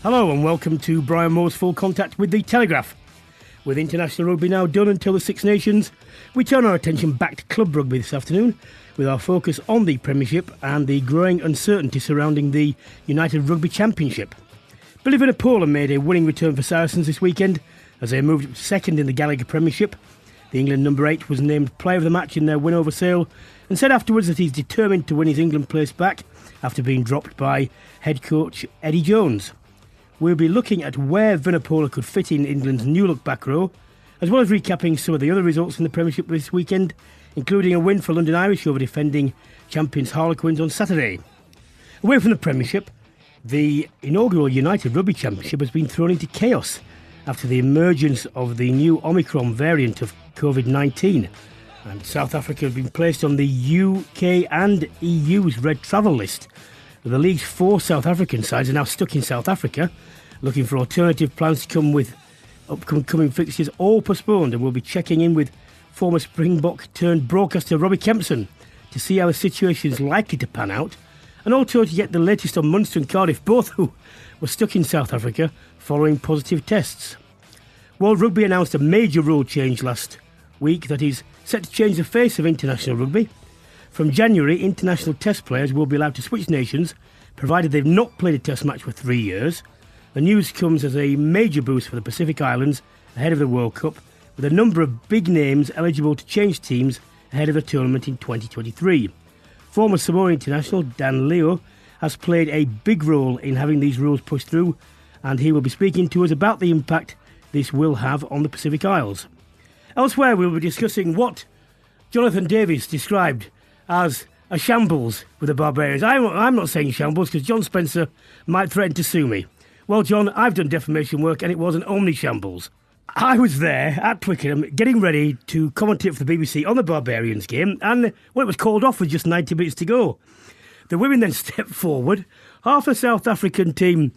Hello and welcome to Brian Moore's Full Contact with the Telegraph. With international rugby now done until the Six Nations, we turn our attention back to club rugby this afternoon with our focus on the Premiership and the growing uncertainty surrounding the United Rugby Championship. Vunipola made a winning return for Saracens this weekend as they moved second in the Gallagher Premiership. The England number 8 was named player of the match in their win over Sale and said afterwards that he's determined to win his England place back after being dropped by head coach Eddie Jones. We'll be looking at where Vunipola could fit in England's new-look back row, as well as recapping some of the other results in the Premiership this weekend, including a win for London Irish over defending champions Harlequins on Saturday. Away from the Premiership, the inaugural United Rugby Championship has been thrown into chaos after the emergence of the new Omicron variant of COVID-19, and South Africa has been placed on the UK and EU's red travel list. The league's 4 South African sides are now stuck in South Africa, looking for alternative plans to come with upcoming fixtures all postponed, and we'll be checking in with former Springbok turned broadcaster Robbi Kempson to see how the situation is likely to pan out, and also to get the latest on Munster and Cardiff, both who were stuck in South Africa following positive tests. World Rugby announced a major rule change last week that is set to change the face of international rugby. From January, international test players will be allowed to switch nations, provided they've not played a test match for 3 years. The news comes as a major boost for the Pacific Islands ahead of the World Cup, with a number of big names eligible to change teams ahead of the tournament in 2023. Former Samoa international Dan Leo has played a big role in having these rules pushed through, and he will be speaking to us about the impact this will have on the Pacific Isles. Elsewhere, we'll be discussing what Jonathan Davies described as a shambles with the Barbarians. I'm not saying shambles because John Spencer might threaten to sue me. Well, John, I've done defamation work and it was an omni-shambles. I was there at Twickenham getting ready to commentate for the BBC on the Barbarians game, and it was called off with just 90 minutes to go. The women then stepped forward. Half the South African team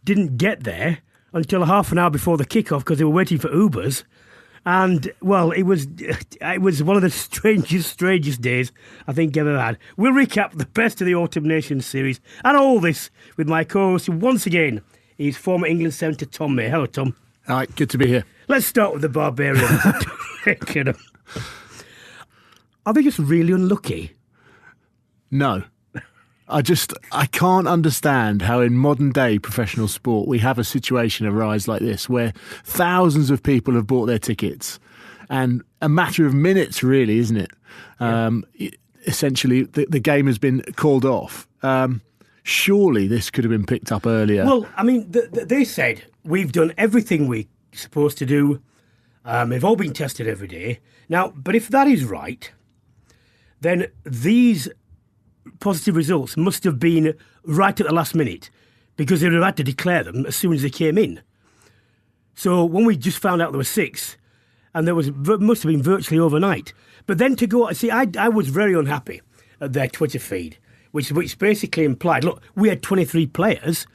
didn't get there until half an hour before the kick-off because they were waiting for Ubers. And, well, it was one of the strangest days I think ever had. We'll recap the best of the Autumn Nations series and all this with my co-host, who once again is former England centre Tom May. Hello, Tom. All right, good to be here. Let's start with the Barbarians. Are they just really unlucky? No. I can't understand how in modern day professional sport we have a situation arise like this where thousands of people have bought their tickets and a matter of minutes really, isn't it? Yeah. Essentially the game has been called off. Surely this could have been picked up earlier. Well, I mean, they said we've done everything we're supposed to do. They've all been tested every day. Now, but if that is right, then these positive results must have been right at the last minute because they would have had to declare them as soon as they came in. So when we just found out there were 6, and there must have been virtually overnight. But then to go, see, I was very unhappy at their Twitter feed, which basically implied, look, we had 23 players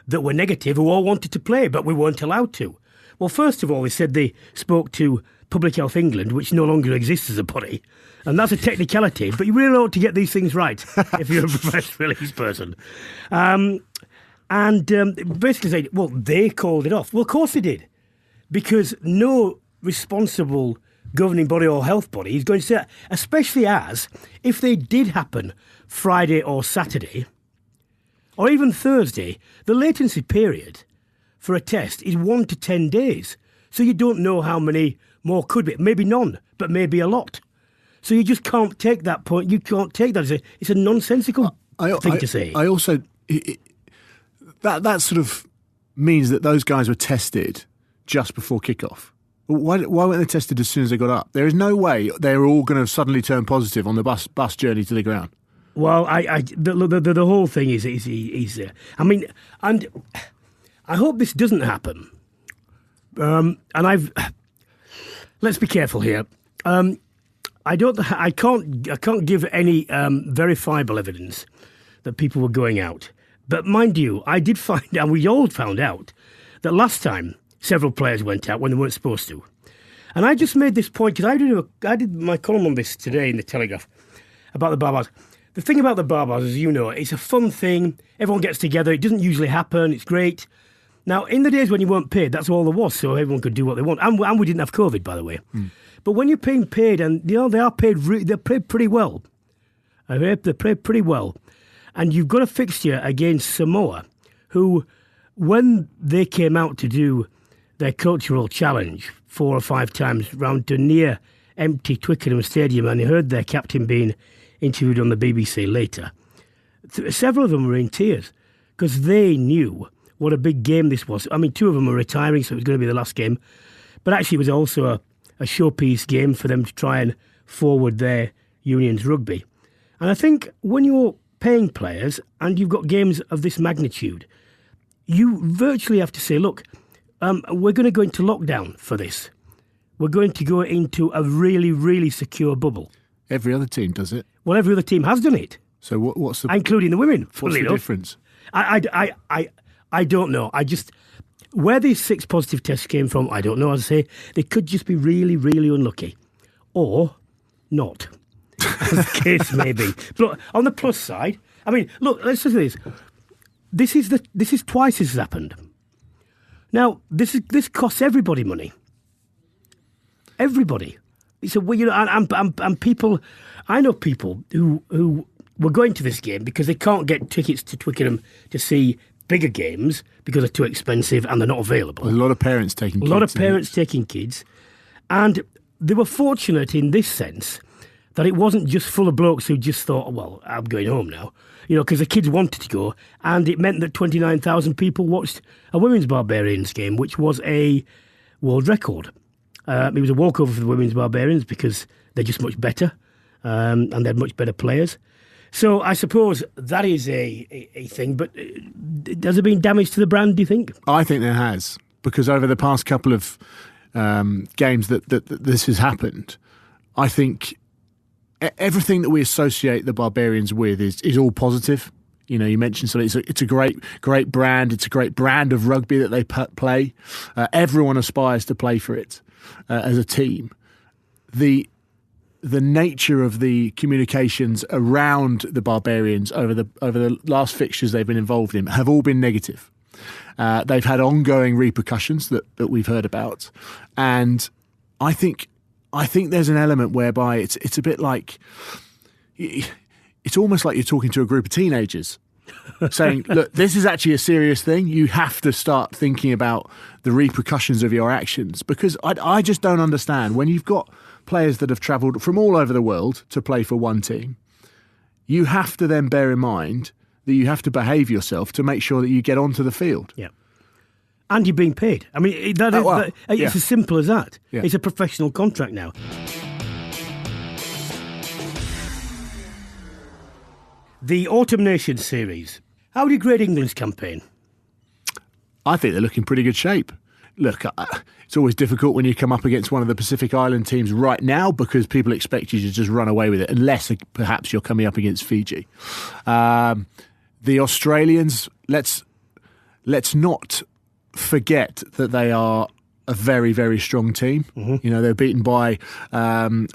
that were negative who all wanted to play, but we weren't allowed to. Well, first of all, they said they spoke to Public Health England, which no longer exists as a body, and that's a technicality, but you really ought to get these things right if you're a press release person. Basically said, well, they called it off. Well, of course they did, because no responsible governing body or health body is going to say that, especially as, if they did happen Friday or Saturday, or even Thursday, the latency period for a test is 1 to 10 days. So you don't know how many more could be. Maybe none, but maybe a lot. So you just can't take that point. You can't take that. It's a nonsensical thing to say. I also... That sort of means that those guys were tested just before kickoff. Why weren't they tested as soon as they got up? There is no way they're all going to suddenly turn positive on the bus journey to the ground. Well, the whole thing is I mean, and I hope this doesn't happen. Let's be careful here. I can't give any verifiable evidence that people were going out. But mind you, I did find out, we all found out, that last time several players went out when they weren't supposed to. And I just made this point, because I did my column on this today in the Telegraph about the Barbars. The thing about the Barbars, as you know, it's a fun thing. Everyone gets together. It doesn't usually happen. It's great. Now, in the days when you weren't paid, that's all there was, so everyone could do what they want. And we didn't have COVID, by the way. But when you're being paid, and they are paid, they're paid pretty well. They're paid pretty well. And you've got a fixture against Samoa, who, when they came out to do their cultural challenge 4 or 5 times round to near empty Twickenham Stadium, and they heard their captain being interviewed on the BBC later, several of them were in tears because they knew what a big game this was. I mean, 2 of them were retiring, so it was going to be the last game. But actually, it was also a showpiece game for them to try and forward their union's rugby. And I think when you're paying players and you've got games of this magnitude, you virtually have to say, look, we're going to go into lockdown for this. We're going to go into a really, really secure bubble. Every other team does it. Well, every other team has done it. So what's the... Including the women. What's the difference? I don't know. Where these 6 positive tests came from, I don't know. As I say, they could just be really, really unlucky. Or not. As the case may be. But on the plus side, I mean, look, let's just say this. This is twice this has happened. Now, this costs everybody money. Everybody. So, and people, I know people who were going to this game because they can't get tickets to Twickenham to see bigger games because they're too expensive and they're not available. A lot of parents taking kids. And they were fortunate in this sense that it wasn't just full of blokes who just thought, well, I'm going home now. Because the kids wanted to go. And it meant that 29,000 people watched a women's Barbarians game, which was a world record. It was a walkover for the women's Barbarians because they're just much better and they're much better players. So I suppose that is a thing, but has there been damage to the brand, do you think? I think there has, because over the past couple of games that this has happened, I think everything that we associate the Barbarians with is all positive. You mentioned something. It's a great brand. It's a great brand of rugby that they play. Everyone aspires to play for it as a team. The nature of the communications around the Barbarians over the last fixtures they've been involved in have all been negative. They've had ongoing repercussions that we've heard about, and I think there's an element whereby it's a bit like, it's almost like you're talking to a group of teenagers, saying, look, this is actually a serious thing. You have to start thinking about the repercussions of your actions, because I just don't understand when you've got players that have travelled from all over the world to play for one team. You have to then bear in mind that you have to behave yourself to make sure that you get onto the field. Yeah. And you're being paid. I mean, it's as simple as that. Yeah. It's a professional contract now. The Autumn Nations series. How do you grade England's campaign? I think they're looking pretty good shape. Look, it's always difficult when you come up against one of the Pacific Island teams right now because people expect you to just run away with it, unless perhaps you're coming up against Fiji. The Australians, let's not forget that they are a very, very strong team. Mm-hmm. They're beaten by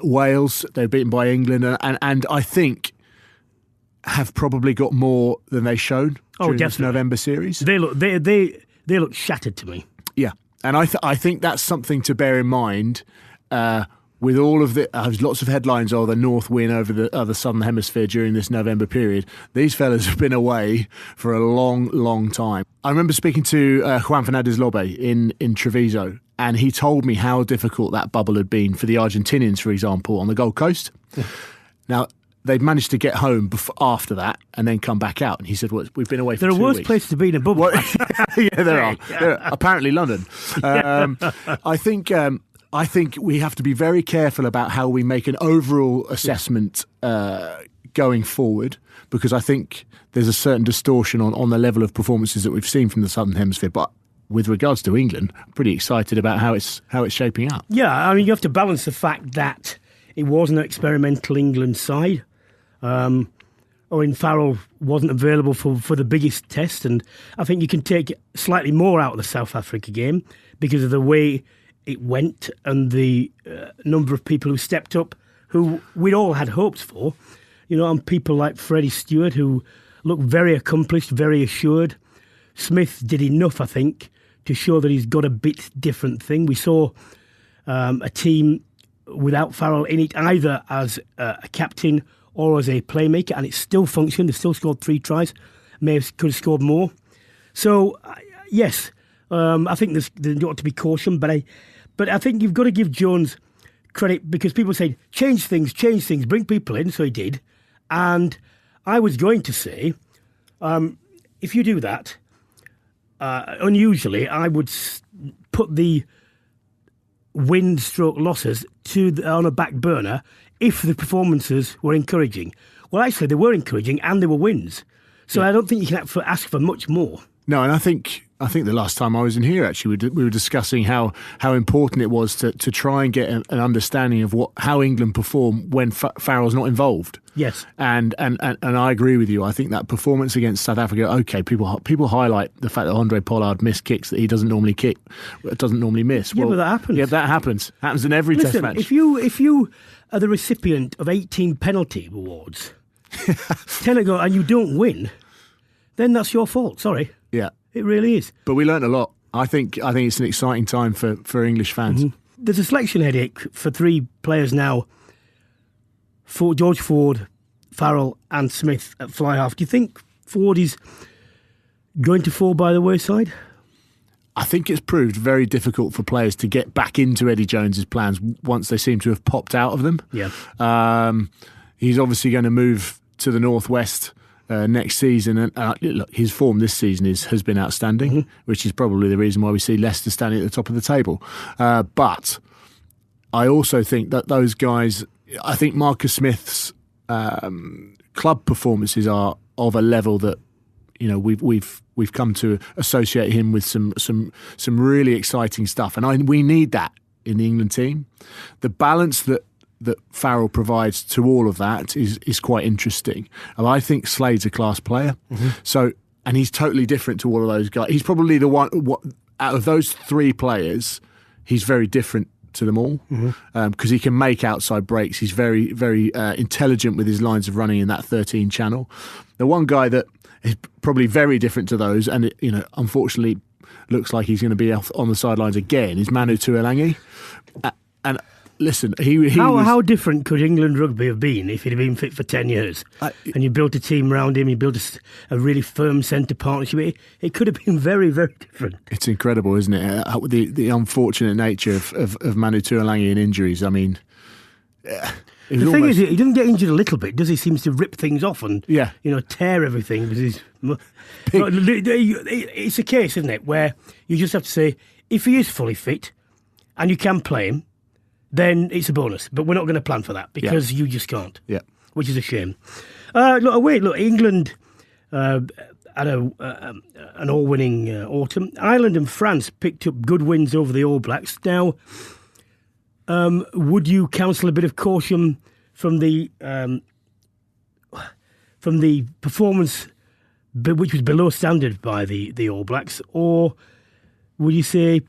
Wales, they're beaten by England, and I think have probably got more than they've shown during this November series. They look shattered to me. Yeah. And I think that's something to bear in mind with all of lots of headlines of the North win over the other Southern Hemisphere during this November period. These fellas have been away for a long, long time. I remember speaking to Juan Fernandez-Lobbe in Treviso, and he told me how difficult that bubble had been for the Argentinians, for example, on the Gold Coast. Now, they'd managed to get home after that and then come back out. And he said, well, we've been away for 2 weeks. There are worse places to be in a bubble. Yeah, there are. Apparently London. I think we have to be very careful about how we make an overall assessment going forward, because I think there's a certain distortion on the level of performances that we've seen from the Southern Hemisphere. But with regards to England, I'm pretty excited about how it's shaping up. Yeah, I mean, you have to balance the fact that it was an experimental England side. Owen Farrell wasn't available for the biggest test, and I think you can take slightly more out of the South Africa game because of the way it went and the number of people who stepped up, who we'd all had hopes for, and people like Freddie Stewart, who looked very accomplished, very assured. Smith did enough, I think, to show that he's got a bit different thing. We saw a team without Farrell in it, either as a captain or as a playmaker, and it still functioned. They still scored 3 tries. Could have scored more. So, yes, I think there ought to be caution, but I think you've got to give Jones credit, because people say, change things, bring people in, so he did. And I was going to say, if you do that, unusually, I would put the win/losses on a back burner if the performances were encouraging. Well, actually, they were encouraging and they were wins. So I don't think you can ask for much more. No, and I think the last time I was in here, actually, we were discussing how important it was to try and get an understanding of how England perform when Farrell's not involved. Yes, and I agree with you. I think that performance against South Africa. Okay, people highlight the fact that Andre Pollard missed kicks that he doesn't normally miss. Yeah, but that happens. Yeah, that happens. Happens in every Test match. If you are the recipient of 18 penalty awards, 10 ago, and you don't win, then that's your fault. Sorry. Yeah. It really is. But we learnt a lot. I think it's an exciting time for English fans. Mm-hmm. There's a selection headache for 3 players now, for George Ford, Farrell and Smith at fly half. Do you think Ford is going to fall by the wayside? I think it's proved very difficult for players to get back into Eddie Jones's plans once they seem to have popped out of them. Yeah. He's obviously going to move to the Northwest next season, and look, his form this season has been outstanding, which is probably the reason why we see Leicester standing at the top of the table. But I also think that those guys, I think Marcus Smith's club performances are of a level that we've come to associate him with some really exciting stuff, and we need that in the England team. The balance that Farrell provides to all of that is quite interesting. And I think Slade's a class player. So, and he's totally different to all of those guys. He's probably the one, out of those 3 players, he's very different to them all, because he can make outside breaks. He's very, very intelligent with his lines of running in that 13 channel. The one guy that is probably very different to those, and unfortunately looks like he's going to be on the sidelines again, is Manu Tuilagi. And listen, how different could England rugby have been if he'd have been fit for 10 years? And you built a team around him, you built a really firm centre partnership. It could have been very, very different. It's incredible, isn't it? The unfortunate nature of Manu Tuilagi and injuries. I mean, the thing is, he doesn't get injured a little bit, does he? Seems to rip things off and tear everything. It's a case, isn't it, where you just have to say, if he is fully fit and you can play him, then it's a bonus. But we're not going to plan for that because you just can't. Yeah, which is a shame. Look, England had an all-winning autumn. Ireland and France picked up good wins over the All Blacks. Now, would you counsel a bit of caution from the performance, which was below standard by the All Blacks, or would you say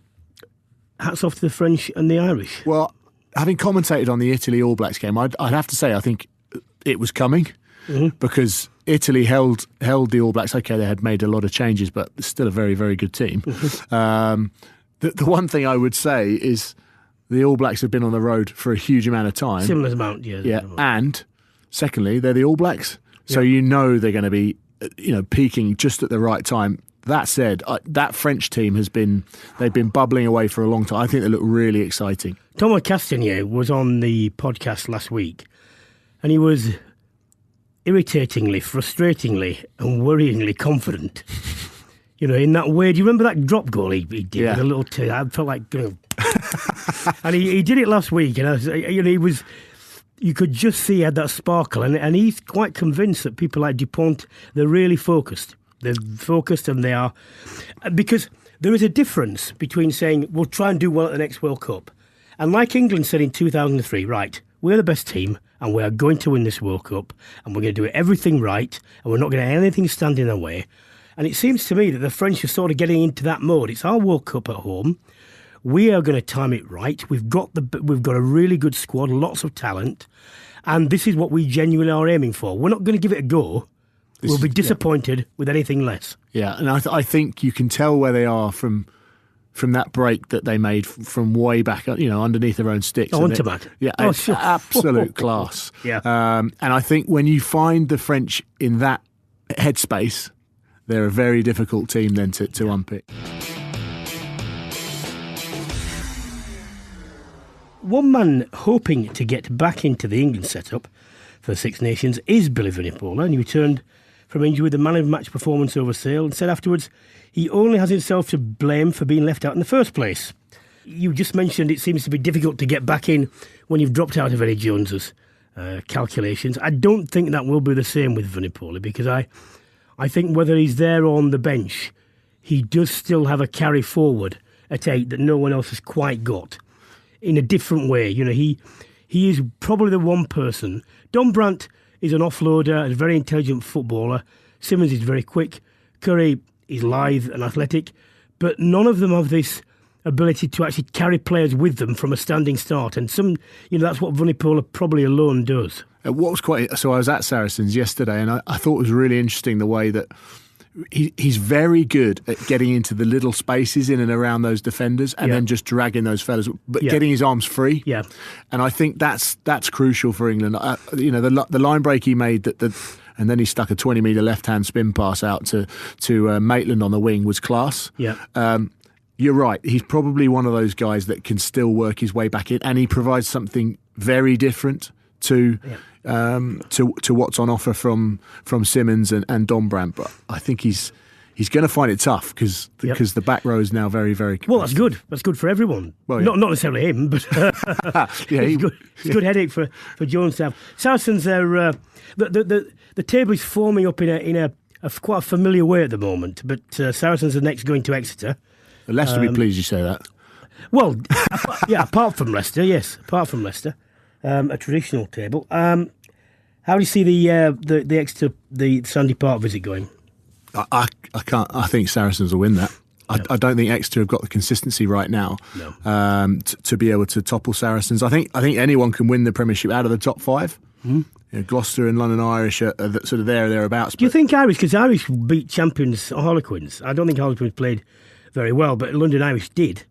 hats off to the French and the Irish? Well, having commentated on the Italy All Blacks game, I'd have to say I think it was coming, because Italy held the All Blacks. Okay, they had made a lot of changes, but still a very, very good team. The one thing I would say is the All Blacks have been on the road for a huge amount of time. Similar amount, yeah. Yeah, and secondly, they're the All Blacks, so they're going to be peaking just at the right time. That said, that French team they've been bubbling away for a long time. I think they look really exciting. Thomas Castagnier was on the podcast last week, and he was irritatingly, frustratingly and worryingly confident. In that way. Do you remember that drop goal he did with a little I felt like, and he did it last week, and he was. You could just see he had that sparkle, and he's quite convinced that people like Dupont, they're really focused. They're focused, and they are, because there is a difference between saying we'll try and do well at the next World Cup, and like England said in 2003, right, we're the best team and we are going to win this World Cup and we're going to do everything right and we're not going to have anything stand in our way. And it seems to me that the French are sort of getting into that mode. It's our World Cup at home. We are going to time it right. We've got a really good squad, lots of talent, and this is what we genuinely are aiming for. We're not going to give it a go. We'll be disappointed with anything less. Yeah, and I think you can tell where they are from from that break that they made from way back, underneath their own sticks. Oh, onto that. Yeah, it's absolute class. Yeah. And I think when you find the French in that headspace, they're a very difficult team then to unpick. One man hoping to get back into the England setup for the Six Nations is Billy Vunipola, and he returned from injury with a man-of-match performance over Sale and said afterwards he only has himself to blame for being left out in the first place. You just mentioned it seems to be difficult to get back in when you've dropped out of Eddie Jones's calculations. I don't think that will be the same with Vunipola, because I think whether he's there or on the bench, he does still have a carry forward at 8 that no one else has quite got in a different way. He is probably the one person. Don Brandt is an offloader, a very intelligent footballer. Simmons is very quick. Curry is lithe and athletic. But none of them have this ability to actually carry players with them from a standing start. And that's what Vunipola probably alone does. What was so I was at Saracens yesterday, and I thought it was really interesting the way that he's very good at getting into the little spaces in and around those defenders and then just dragging those fellas, but getting his arms free. Yeah. And I think that's crucial for England. The line break he made and then he stuck a 20-metre left-hand spin pass out to Maitland on the wing was class. Yeah. You're right. He's probably one of those guys that can still work his way back in, and he provides something very different to what's on offer from Simmons and Don Brandt. But I think he's going to find it tough because the back row is now very, very competitive. Well, that's good. That's good for everyone. Well, not necessarily him, but it's a good headache for Jones to have. Saracens are the table is forming up in a quite a familiar way at the moment. But Saracens are next going to Exeter. Leicester will be pleased you say that. Well, apart from Leicester, yes, a traditional table. How do you see the Exeter, the Sandy Park visit going? I can't. I think Saracens will win that. No. I don't think Exeter have got the consistency right now to be able to topple Saracens. I think anyone can win the Premiership out of the top 5. Gloucester and London Irish are sort of thereabouts. Do you think Irish, because Irish beat champions Harlequins? I don't think Harlequins played very well, but London Irish did.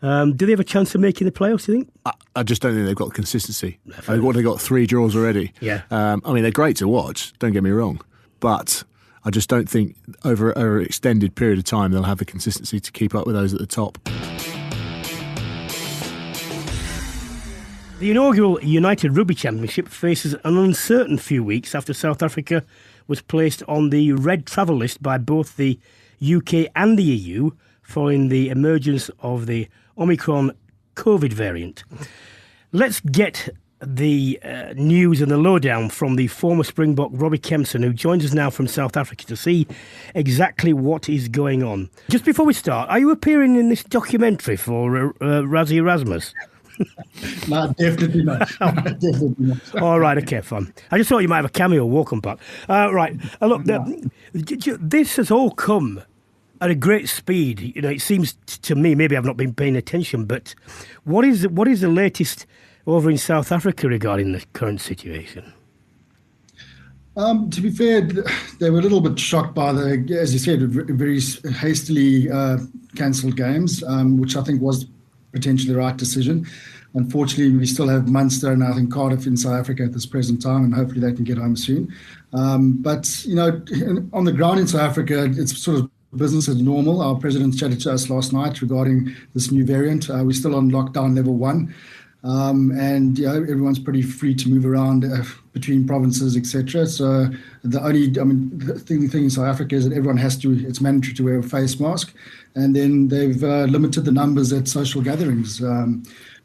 Do they have a chance of making the playoffs, do you think? I just don't think they've got the consistency. They've got 3 draws already. Yeah. They're great to watch, don't get me wrong. But I just don't think over an extended period of time they'll have the consistency to keep up with those at the top. The inaugural United Rugby Championship faces an uncertain few weeks after South Africa was placed on the red travel list by both the UK and the EU following the emergence of the Omicron Covid variant. Let's get the news and the lowdown from the former Springbok Robbi Kempson, who joins us now from South Africa to see exactly what is going on. Just before we start, are you appearing in this documentary for Rassie Erasmus? No, definitely not. Definitely not. All right, okay, fine. I just thought you might have a cameo walk-on part. Right, look, this has all come at a great speed. It seems to me, maybe I've not been paying attention, but what is the latest over in South Africa regarding the current situation? To be fair, they were a little bit shocked by as you said, very hastily cancelled games, which I think was potentially the right decision. Unfortunately, we still have Munster and I think Cardiff in South Africa at this present time, and hopefully they can get home soon. But on the ground in South Africa, it's sort of business as normal. Our president chatted to us last night regarding this new variant. We're still on lockdown level 1. And everyone's pretty free to move around between provinces, etc. So the thing in South Africa is that everyone it's mandatory to wear a face mask, and then they've limited the numbers at social gatherings.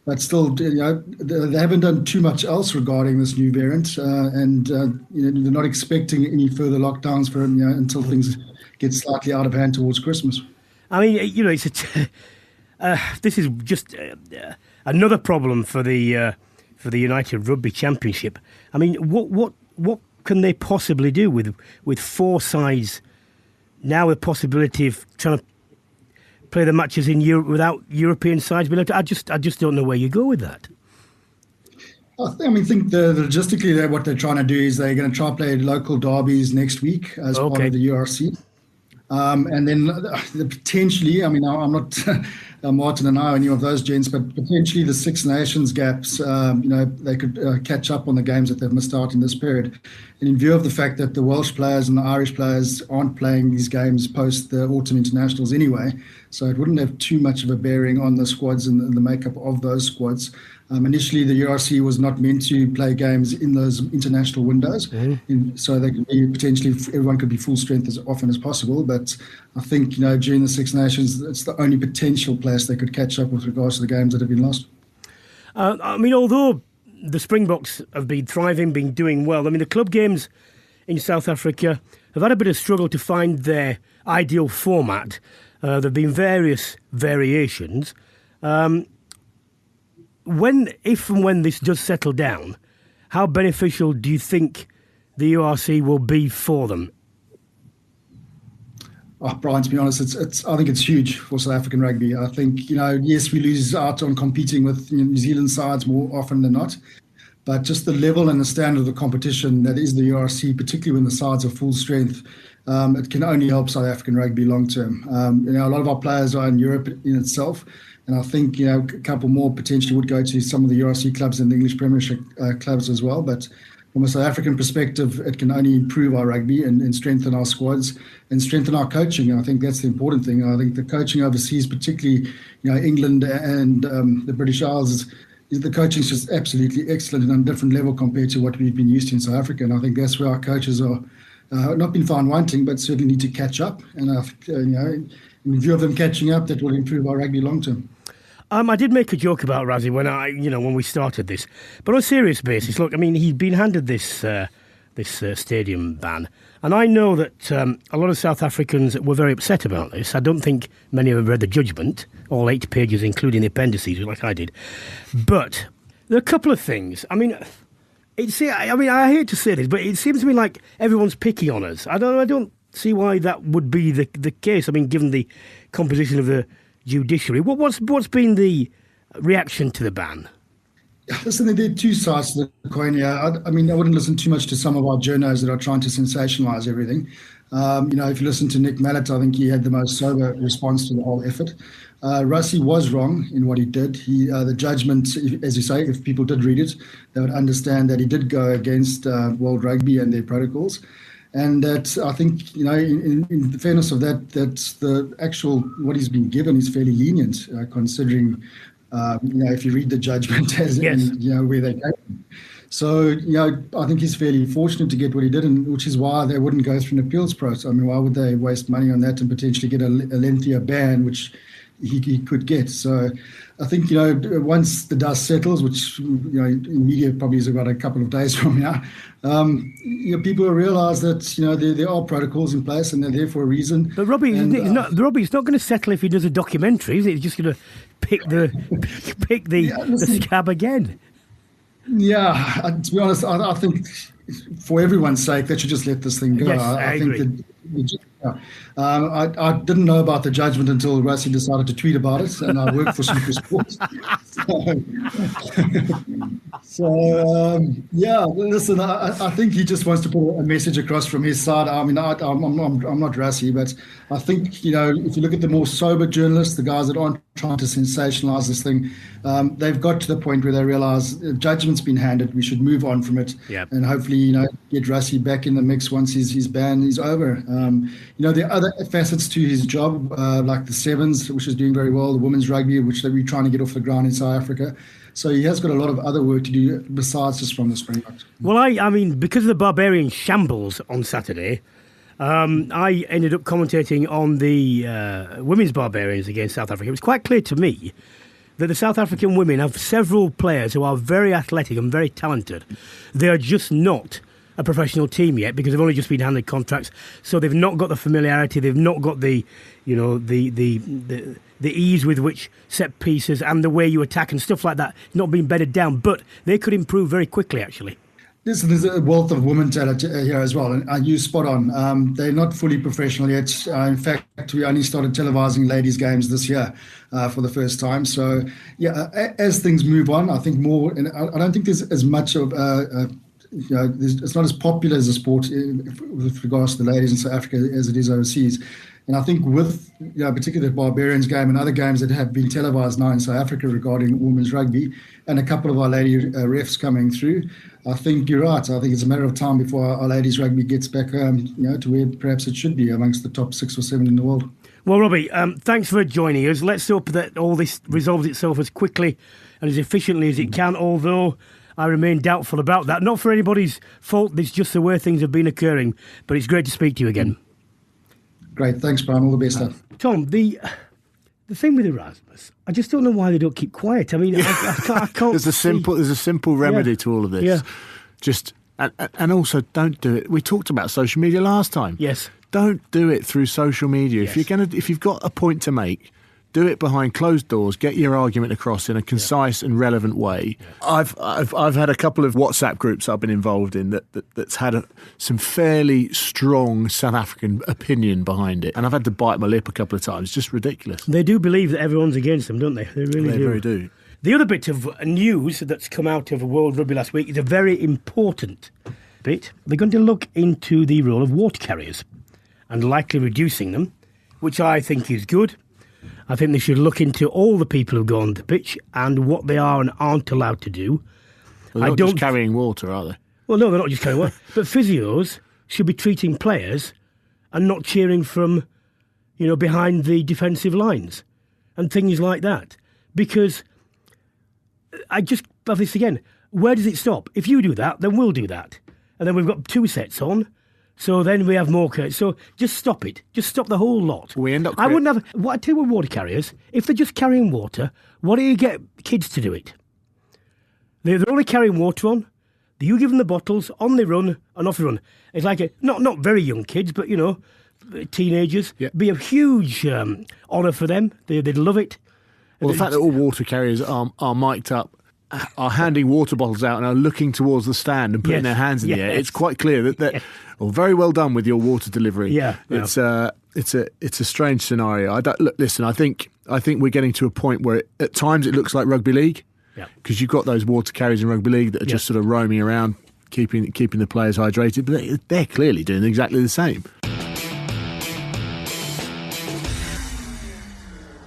But still, they haven't done too much else regarding this new variant, and they're not expecting any further lockdowns until things get slightly out of hand towards Christmas. I mean, it's this is just another problem for the United Rugby Championship. I mean, what can they possibly do with 4 sides now? The possibility of trying to play the matches in Europe without European sides. I just don't know where you go with that. I think logistically what they're trying to do is they're going to try to play local derbies next week as part of the URC. And then potentially, I'm not Martin and I, or any of those gents, but potentially the Six Nations gaps, they could catch up on the games that they've missed out in this period. And in view of the fact that the Welsh players and the Irish players aren't playing these games post the autumn internationals anyway, so it wouldn't have too much of a bearing on the squads and the makeup of those squads. Initially, the URC was not meant to play games in those international windows, so they could be potentially everyone could be full strength as often as possible. But I think during the Six Nations, it's the only potential place they could catch up with regards to the games that have been lost. Although the Springboks have been thriving, been doing well, the club games in South Africa have had a bit of struggle to find their ideal format. There have been various variations. If and when this does settle down, how beneficial do you think the URC will be for them? Oh, Brian, to be honest, I think it's huge for South African rugby. I think, yes, we lose out on competing with New Zealand sides more often than not, but just the level and the standard of the competition that is the URC, particularly when the sides are full strength, it can only help South African rugby long term. A lot of our players are in Europe in itself, and I think a couple more potentially would go to some of the URC clubs and the English Premiership clubs as well. But from a South African perspective, it can only improve our rugby and strengthen our squads and strengthen our coaching. And I think that's the important thing. I think the coaching overseas, particularly England and the British Isles, the coaching is just absolutely excellent and on a different level compared to what we've been used to in South Africa. And I think that's where our coaches are not been found wanting, but certainly need to catch up. And I think, in view of them catching up, that will improve our rugby long term. I did make a joke about Rassie when we started this, but on a serious basis, look, he'd been handed this stadium ban, and I know that a lot of South Africans were very upset about this. I don't think many of them read the judgment, all 8 pages, including the appendices, like I did. But there are a couple of things. I hate to say this, but it seems to me like everyone's picking on us. I don't see why that would be the case. given the composition of the judiciary, what's been the reaction to the ban? Listen, there are two sides to the coin here. I wouldn't listen too much to some of our journos that are trying to sensationalise everything. If you listen to Nick Mallett, I think he had the most sober response to the whole effort. Rassie was wrong in what he did. The judgment, as you say, if people did read it, they would understand that he did go against World Rugby and their protocols. And that I think, in the fairness of that the actual what he's been given is fairly lenient, considering, if you read the judgment as yes. Where they came. So, I think he's fairly fortunate to get what he did, and which is why they wouldn't go through an appeals process. Why would they waste money on that and potentially get a lengthier ban, which he could get? So I think, once the dust settles, which, in media probably is about a couple of days from now, people will realise that, there are protocols in place and they're there for a reason. But Robbi's not going to settle if he does a documentary, is he? He's just going to pick the scab again. Yeah, to be honest, I think for everyone's sake, they should just let this thing go. Yes, I agree. I didn't know about the judgment until Rassie decided to tweet about it, and I work for Super Sports. Listen, I think he just wants to put a message across from his side. I'm not Rassie, but I think, if you look at the more sober journalists, the guys that aren't trying to sensationalise this thing, they've got to the point where they realise judgment's been handed. We should move on from it, and hopefully, get Rassie back in the mix once his ban is over. There are other facets to his job, like the Sevens, which is doing very well, the women's rugby, which we're trying to get off the ground in South Africa. So he has got a lot of other work to do besides just from the Springboks. Well, because of the Barbarians shambles on Saturday, I ended up commentating on the women's Barbarians against South Africa. It was quite clear to me that the South African women have several players who are very athletic and very talented. They are just not a professional team yet because they've only just been handed contracts, so they've not got the familiarity, they've not got the ease with which set pieces and the way you attack and stuff like that not being bedded down, but they could improve very quickly actually. There's a wealth of women talent here as well, and you're spot on. They're not fully professional yet. In fact, we only started televising ladies' games this year for the first time. So, as things move on, I think more, and I don't think there's as much of it's not as popular as a sport with regards to the ladies in South Africa as it is overseas. And I think with, particularly the Barbarians game and other games that have been televised now in South Africa regarding women's rugby, and a couple of our lady refs coming through, I think you're right. I think it's a matter of time before our ladies rugby gets back, to where perhaps it should be, amongst the top 6 or 7 in the world. Well, Robbi, thanks for joining us. Let's hope that all this resolves itself as quickly and as efficiently as it can, although I remain doubtful about that. Not for anybody's fault, it's just the way things have been occurring. But it's great to speak to you again. Great, thanks, Brian. All the best. Tom, the thing with Erasmus, I just don't know why they don't keep quiet. I mean, I can't. There's a simple remedy to all of this. Yeah. Just and also don't do it. We talked about social media last time. Yes. Don't do it through social media. Yes. If you've got a point to make, do it behind closed doors. Get your argument across in a concise and relevant way. Yeah. I've had a couple of WhatsApp groups I've been involved in that's had some fairly strong South African opinion behind it, and I've had to bite my lip a couple of times. It's just ridiculous. They do believe that everyone's against them, don't they? They really do. They really do. The other bit of news that's come out of World Rugby last week is a very important bit. They're going to look into the role of water carriers and likely reducing them, which I think is good. I think they should look into all the people who go on the pitch and what they are and aren't allowed to do. They're not just carrying water, are they? Well, no, they're not just carrying water. But physios should be treating players and not cheering from, behind the defensive lines and things like that. Because I just have this again. Where does it stop? If you do that, then we'll do that. And then we've got 2 sets on. So then we have more carriers. So just stop it. Just stop the whole lot. We end up. I wouldn't have. What I tell you with water carriers, if they're just carrying water, why don't you get kids to do it? They're only carrying water on. You give them the bottles on the run and off the run. It's like not very young kids, but teenagers. Yeah. Be a huge honour for them. They'd love it. Well, the fact that all water carriers are mic'd up, are handing water bottles out and are looking towards the stand and putting their hands in the air. It's quite clear that well, very well done with your water delivery. Yeah, it's a strange scenario. I think we're getting to a point where at times it looks like rugby league, because you've got those water carriers in rugby league that are just sort of roaming around, keeping the players hydrated. But they're clearly doing exactly the same.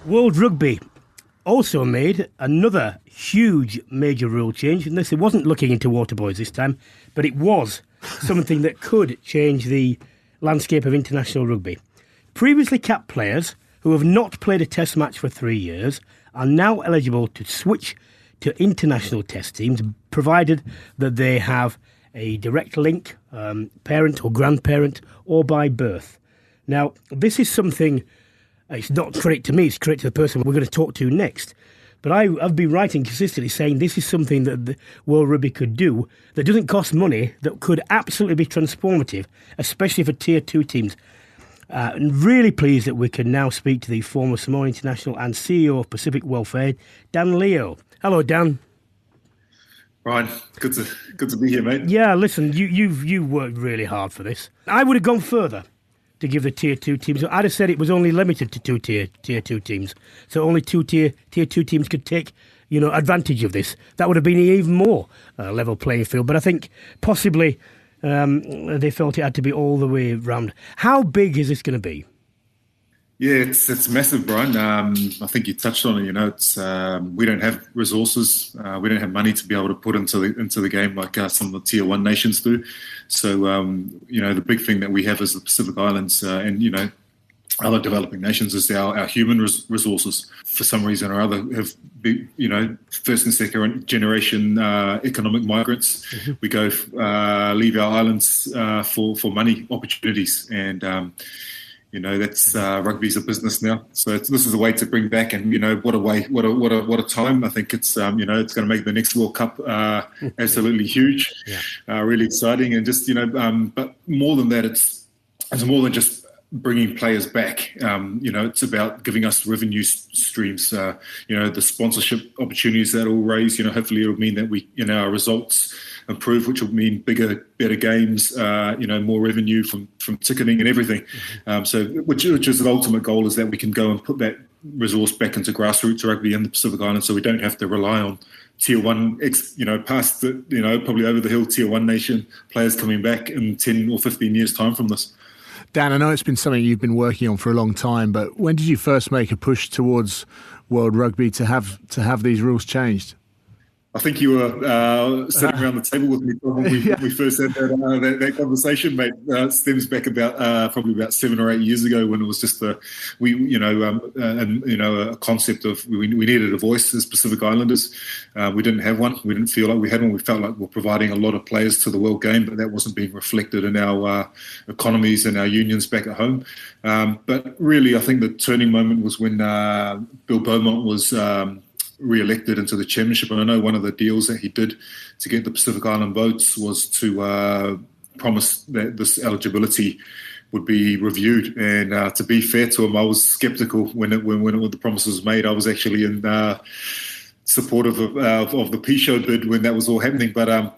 World Rugby also made another huge major rule change, and it wasn't looking into water boys this time, but it was something that could change the landscape of international rugby. Previously capped players who have not played a test match for 3 years are now eligible to switch to international test teams, provided that they have a direct link, parent or grandparent, or by birth. Now, this is something. It's not credit to me, it's credit to the person we're going to talk to next. But I've been writing consistently saying this is something that the World Rugby could do that doesn't cost money, that could absolutely be transformative, especially for Tier 2 teams. And really pleased that we can now speak to the former Samoa International and CEO of Pacific Welfare, Dan Leo. Hello, Dan. Brian, good to be here, mate. Yeah, listen, you've worked really hard for this. I would have gone further to give the Tier 2 teams. I'd have said it was only limited to 2 Tier 2 teams. So only 2 Tier 2 teams could take, advantage of this. That would have been an even more level playing field. But I think possibly they felt it had to be all the way round. How big is this going to be? Yeah, it's massive, Brian. I think you touched on it. It's we don't have resources. We don't have money to be able to put into the game like some of the Tier 1 nations do. So the big thing that we have as the Pacific Islands and other developing nations is our human resources. For some reason or other, have been, first and second generation economic migrants. Mm-hmm. We go leave our islands for money opportunities and. That's rugby's a business now. So this is a way to bring back, and what a way, what a time. I think it's it's going to make the next World Cup absolutely huge, really exciting, and just but more than that, it's more than just bringing players back. It's about giving us revenue streams. The sponsorship opportunities that will raise. Hopefully it'll mean that we our results improve, which will mean bigger, better games, more revenue from ticketing and everything. Which is the ultimate goal, is that we can go and put that resource back into grassroots rugby in the Pacific Islands, so we don't have to rely on Tier 1, past the, probably over the hill Tier 1 nation players coming back in 10 or 15 years' time from this. Dan, I know it's been something you've been working on for a long time, but when did you first make a push towards World Rugby to have these rules changed? I think you were sitting around the table with me when we first had that conversation, mate. Stems back probably about 7 or 8 years ago, when it was just a concept of we needed a voice as Pacific Islanders. We didn't have one. We didn't feel like we had one. We felt like we were providing a lot of players to the world game, but that wasn't being reflected in our economies and our unions back at home. But really, I think the turning moment was when Bill Beaumont was re-elected into the championship. And I know one of the deals that he did to get the Pacific Island votes was to promise that this eligibility would be reviewed. And to be fair to him, I was sceptical when the promise was made. I was actually in supportive of the P-show bid when that was all happening. But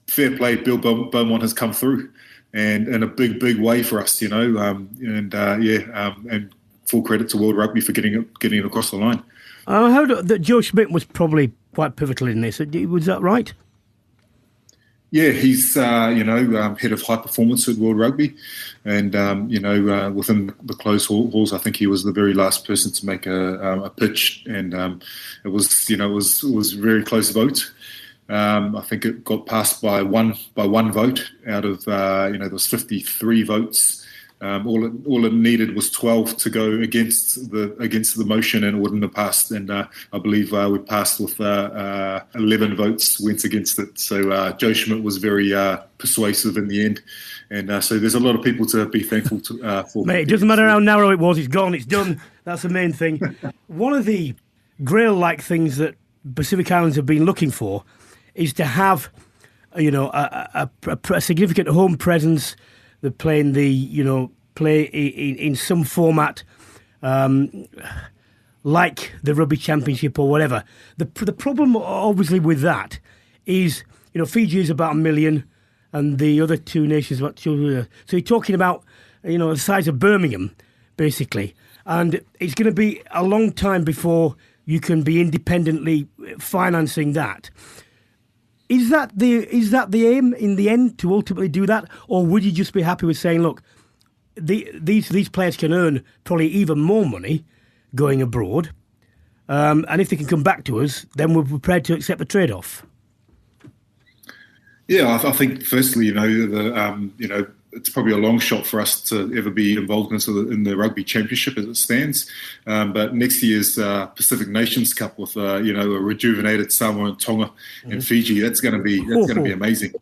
fair play, Bill Beaumont has come through and in a big way for us, and full credit to World Rugby for getting it across the line. I heard that Joe Schmidt was probably quite pivotal in this. Was that right? Yeah, he's head of high performance at World Rugby, and within the closed halls, I think he was the very last person to make a pitch, and it was a very close vote. I think it got passed by one vote out of there was 53 votes. All it needed was 12 to go against the motion, and it wouldn't have passed. And I believe we passed with 11 votes went against it. So Joe Schmidt was very persuasive in the end. And so there's a lot of people to be thankful for. Mate, it doesn't matter how narrow it was. It's gone. It's done. That's the main thing. One of the Grail-like things that Pacific Islands have been looking for is to have, a significant home presence. They're playing play in some format, like the Rugby Championship or whatever. The problem, obviously, with that is, Fiji is about 1 million, and the other two nations about 2. So you're talking about, the size of Birmingham, basically, and it's going to be a long time before you can be independently financing that. Is that the aim in the end, to ultimately do that, or would you just be happy with saying, look, these players can earn probably even more money going abroad, and if they can come back to us, then we're prepared to accept the trade-off? Yeah, I think firstly, it's probably a long shot for us to ever be involved in the Rugby Championship as it stands. But next year's Pacific Nations Cup with a rejuvenated Samoa and Tonga and Fiji, that's going to be amazing.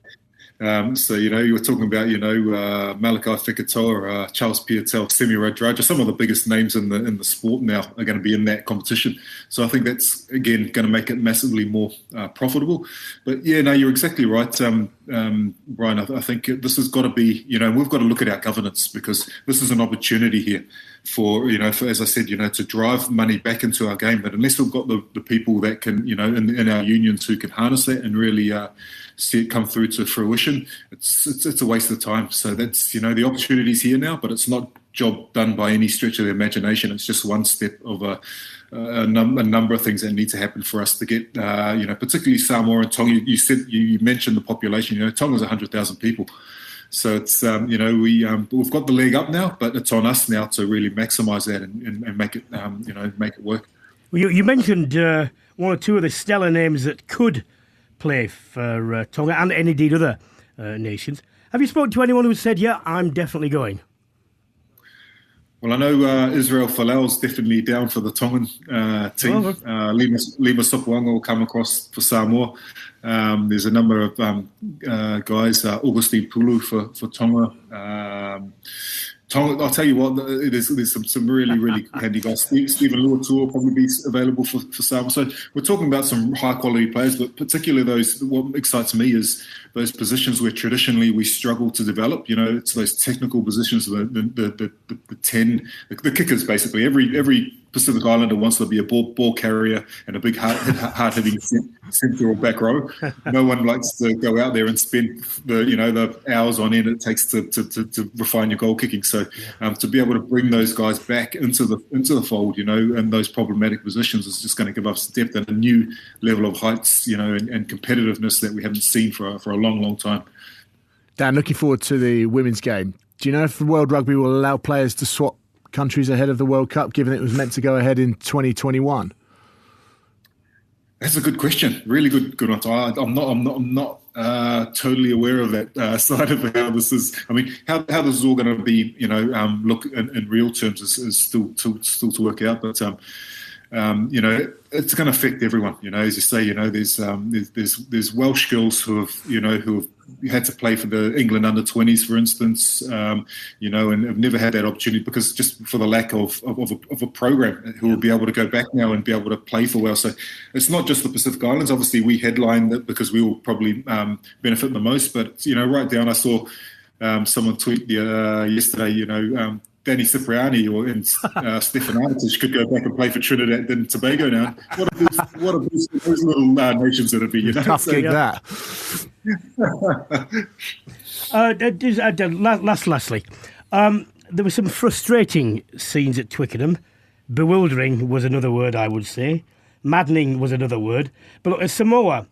So you were talking about Malachi Fekitoa, Charles Piatel, Semi Radradra, some of the biggest names in the sport now are going to be in that competition. So I think that's again going to make it massively more profitable. But yeah, no, you're exactly right, Brian. I think this has got to be we've got to look at our governance, because this is an opportunity here for as I said, to drive money back into our game. But unless we've got the people that can in our unions who can harness that and really see it come through to fruition, it's a waste of time. So that's the opportunity's here now, but it's not job done by any stretch of the imagination. It's just one step of a number of things that need to happen for us to get particularly Samoa and Tonga. You mentioned the population. Tonga's 100,000 people. So it's we've got the leg up now, but it's on us now to really maximise that and make it make it work. Well, you mentioned one or two of the stellar names that could play for Tonga and indeed other nations. Have you spoken to anyone who said, "Yeah, I'm definitely going"? Well, I know Israel Folau's definitely down for the Tongan team. Lima Sopuanga will come across for Samoa. There's a number of guys, Augustine Pulu for Tonga. I'll tell you what, there's some really handy guys. Stephen Luatua will probably be available for Samoa. So we're talking about some high quality players, but particularly those. What excites me is those positions where traditionally we struggle to develop. It's those technical positions, the 10, the kickers basically. Every Pacific Islander wants to be a ball carrier and a big hard hitting centre or back row. No one likes to go out there and spend the hours on end it takes to refine your goal kicking. So to be able to bring those guys back into the fold, and those problematic positions is just going to give us depth and a new level of heights, and competitiveness that we haven't seen for a long time. Dan, looking forward to the women's game. Do you know if the World Rugby will allow players to swap countries ahead of the World Cup, given it was meant to go ahead in 2021? That's a good question. Really good answer. I'm not totally aware of that side of how this is. I mean, how this is all going to be, look in real terms is still to work out. But it's going to affect everyone. As you say, there's Welsh girls who have had to play for the England under-20s, for instance, and have never had that opportunity because just for the lack of a program who will be able to go back now and be able to play for Wales. So it's not just the Pacific Islands. Obviously, we headline that because we will probably benefit the most. But, right down, I saw someone tweet yesterday, Danny Cipriani or Stefan Armitage could go back and play for Trinidad and Tobago now. What are those little nations that would be? Tough gig that. Lastly, there were some frustrating scenes at Twickenham. Bewildering was another word I would say. Maddening was another word. But look, at Samoa,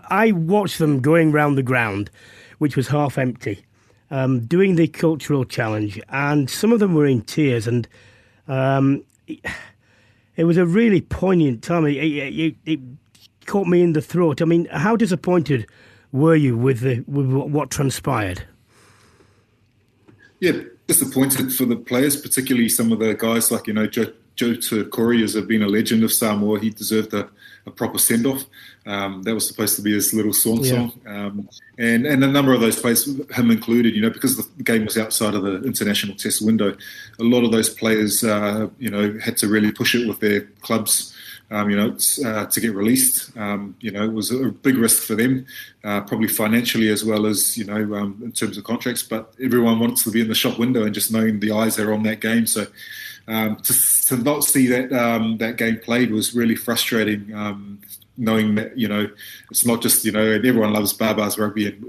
I watched them going round the ground, which was half empty. Doing the cultural challenge, and some of them were in tears, and it was a really poignant time. It caught me in the throat. I mean, how disappointed were you with what transpired? Yeah, disappointed for the players, particularly some of the guys like Joe Turkori has been a legend of Samoa. He deserved a proper send-off. That was supposed to be his little song. And a number of those players, him included, because the game was outside of the international test window, a lot of those players, had to really push it with their clubs, to get released. It was a big risk for them, probably financially as well as, in terms of contracts. But everyone wants to be in the shop window and just knowing the eyes are on that game. So to not see that game played was really frustrating. Knowing that it's not just and everyone loves Barbars rugby and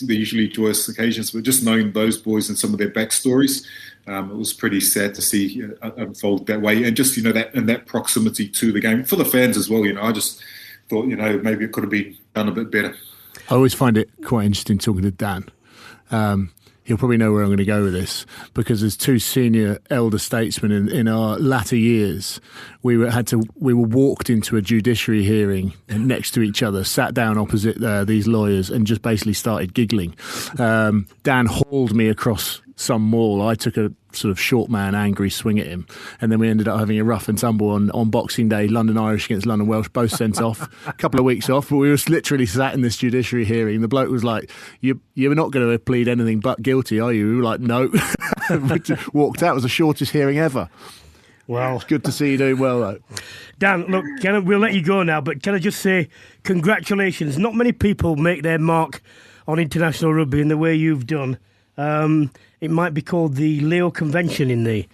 they're usually joyous occasions, but just knowing those boys and some of their backstories, it was pretty sad to see unfold that way, and just that proximity to the game for the fans as well. I just thought maybe it could have been done a bit better. I always find it quite interesting talking to Dan. He'll probably know where I'm going to go with this, because as two senior elder statesmen in our latter years, we were walked into a judiciary hearing next to each other, sat down opposite these lawyers, and just basically started giggling. Dan hauled me across some mall. I took a sort of short man angry swing at him, and then we ended up having a rough and tumble on Boxing Day. London Irish against London Welsh, both sent off, a couple of weeks off, but we were literally sat in this judiciary hearing. The bloke was like, you're not going to plead anything but guilty, are you? We were like, no. Walked out. It was the shortest hearing ever. Well, it's good to see you doing well, though. Dan, look, we'll let you go now, but can I just say congratulations. Not many people make their mark on international rugby in the way you've done. It might be called the Leo Convention in the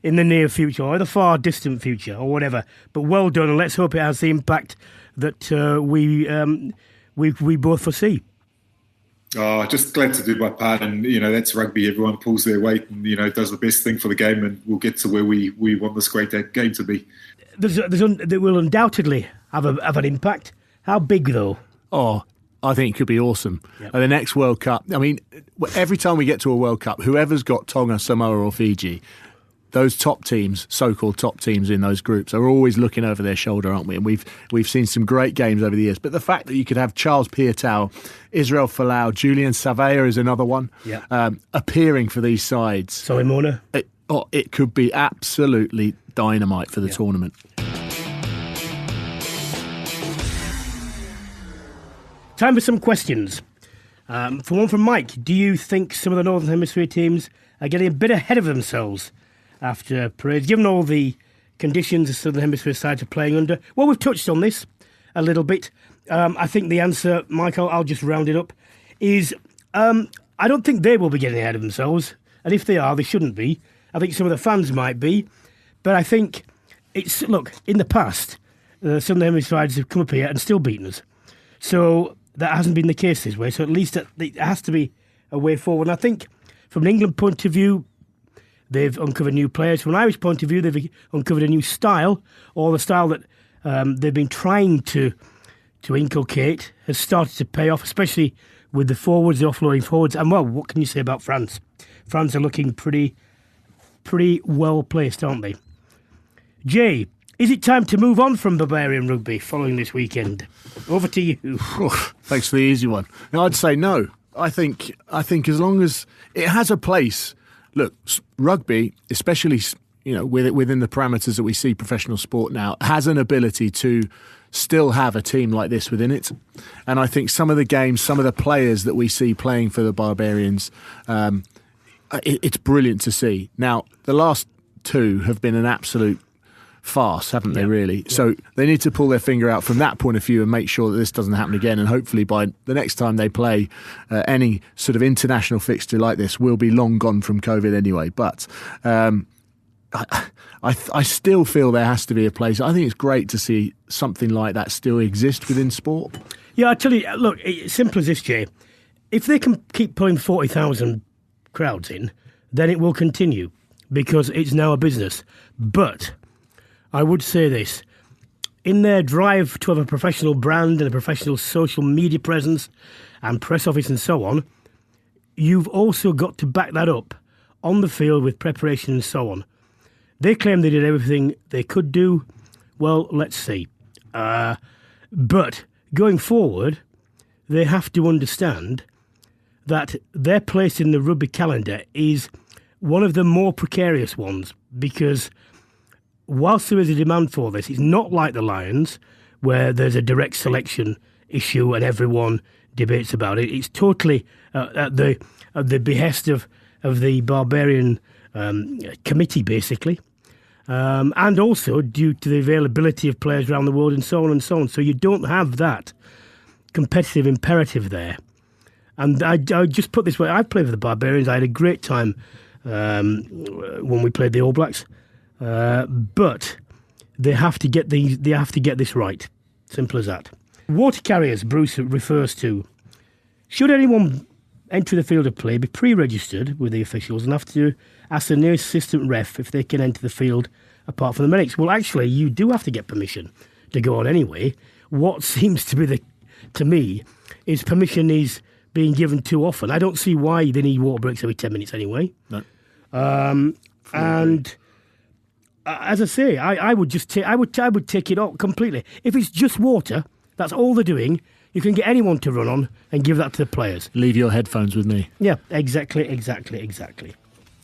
near future, or the far distant future, or whatever. But well done, and let's hope it has the impact that we both foresee. Oh, just glad to do my part, and that's rugby. Everyone pulls their weight, and does the best thing for the game, and we'll get to where we want this great game to be. There will undoubtedly have an impact. How big though? Oh, I think it could be awesome. Yep. The next World Cup, I mean, every time we get to a World Cup, whoever's got Tonga, Samoa or Fiji, those top teams, so-called top teams in those groups, are always looking over their shoulder, aren't we? And we've seen some great games over the years. But the fact that you could have Charles Piutau, Israel Folau, Julian Savea is another one, appearing for these sides. Sorry, Mona. It could be absolutely dynamite for the tournament. Time for some questions. For one from Mike, do you think some of the Northern Hemisphere teams are getting a bit ahead of themselves after parades, given all the conditions the Southern Hemisphere sides are playing under? Well, we've touched on this a little bit. I think the answer, Michael, I'll just round it up, is I don't think they will be getting ahead of themselves. And if they are, they shouldn't be. I think some of the fans might be. But I think in the past, the Southern Hemisphere sides have come up here and still beaten us. So that hasn't been the case this way. So at least it has to be a way forward. And I think from an England point of view, they've uncovered new players. From an Irish point of view, they've uncovered a new style, or the style that they've been trying to inculcate has started to pay off, especially with the forwards, the offloading forwards. And, well, what can you say about France? France are looking pretty well placed, aren't they? Jay, is it time to move on from Barbarian rugby following this weekend? Over to you. Thanks for the easy one. No, I'd say no. I think as long as it has a place. Look, rugby, especially within the parameters that we see professional sport now, has an ability to still have a team like this within it. And I think some of the games, some of the players that we see playing for the Barbarians, it's brilliant to see. Now, the last two have been an absolute farce, haven't they, really? Yeah. So they need to pull their finger out from that point of view and make sure that this doesn't happen again. And hopefully by the next time they play any sort of international fixture like this, we'll be long gone from COVID anyway. But I still feel there has to be a place. I think it's great to see something like that still exist within sport. Yeah, I tell you, look, it's simple as this, Jay. If they can keep pulling 40,000 crowds in, then it will continue because it's now a business. But I would say this, in their drive to have a professional brand and a professional social media presence and press office and so on, you've also got to back that up on the field with preparation and so on. They claim they did everything they could do. Well, let's see. But going forward, they have to understand that their place in the rugby calendar is one of the more precarious ones because whilst there is a demand for this, it's not like the Lions, where there's a direct selection issue and everyone debates about it. It's totally at the behest of the Barbarian committee, basically, and also due to the availability of players around the world and so on and so on. So you don't have that competitive imperative there. And I just put this way, I played with the Barbarians. I had a great time when we played the All Blacks. But they have to get this right. Simple as that. Water carriers, Bruce refers to. Should anyone enter the field of play, be pre-registered with the officials and have to ask the nearest assistant ref if they can enter the field apart from the medics? Well, actually, you do have to get permission to go on anyway. What seems to be to me is permission is being given too often. I don't see why they need water breaks every 10 minutes anyway. No. And as I say, I would just I would take it off completely. If it's just water, that's all they're doing. You can get anyone to run on and give that to the players. Leave your headphones with me. Yeah, exactly.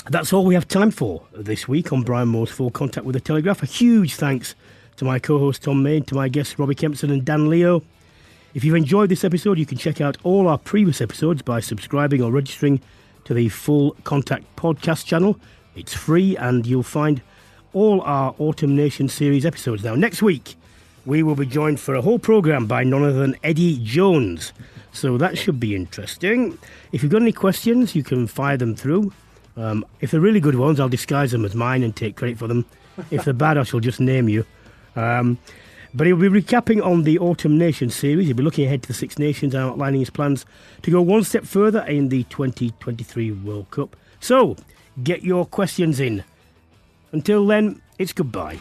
That's all we have time for this week on Brian Moore's Full Contact with the Telegraph. A huge thanks to my co-host Tom Main, to my guests Robbi Kempson and Dan Leo. If you've enjoyed this episode, you can check out all our previous episodes by subscribing or registering to the Full Contact podcast channel. It's free and you'll find all our Autumn Nation series episodes. Now, next week, we will be joined for a whole programme by none other than Eddie Jones. So that should be interesting. If you've got any questions, you can fire them through. If they're really good ones, I'll disguise them as mine and take credit for them. If they're bad, I shall just name you. But he'll be recapping on the Autumn Nation series. He'll be looking ahead to the Six Nations and outlining his plans to go one step further in the 2023 World Cup. So, get your questions in. Until then, it's goodbye.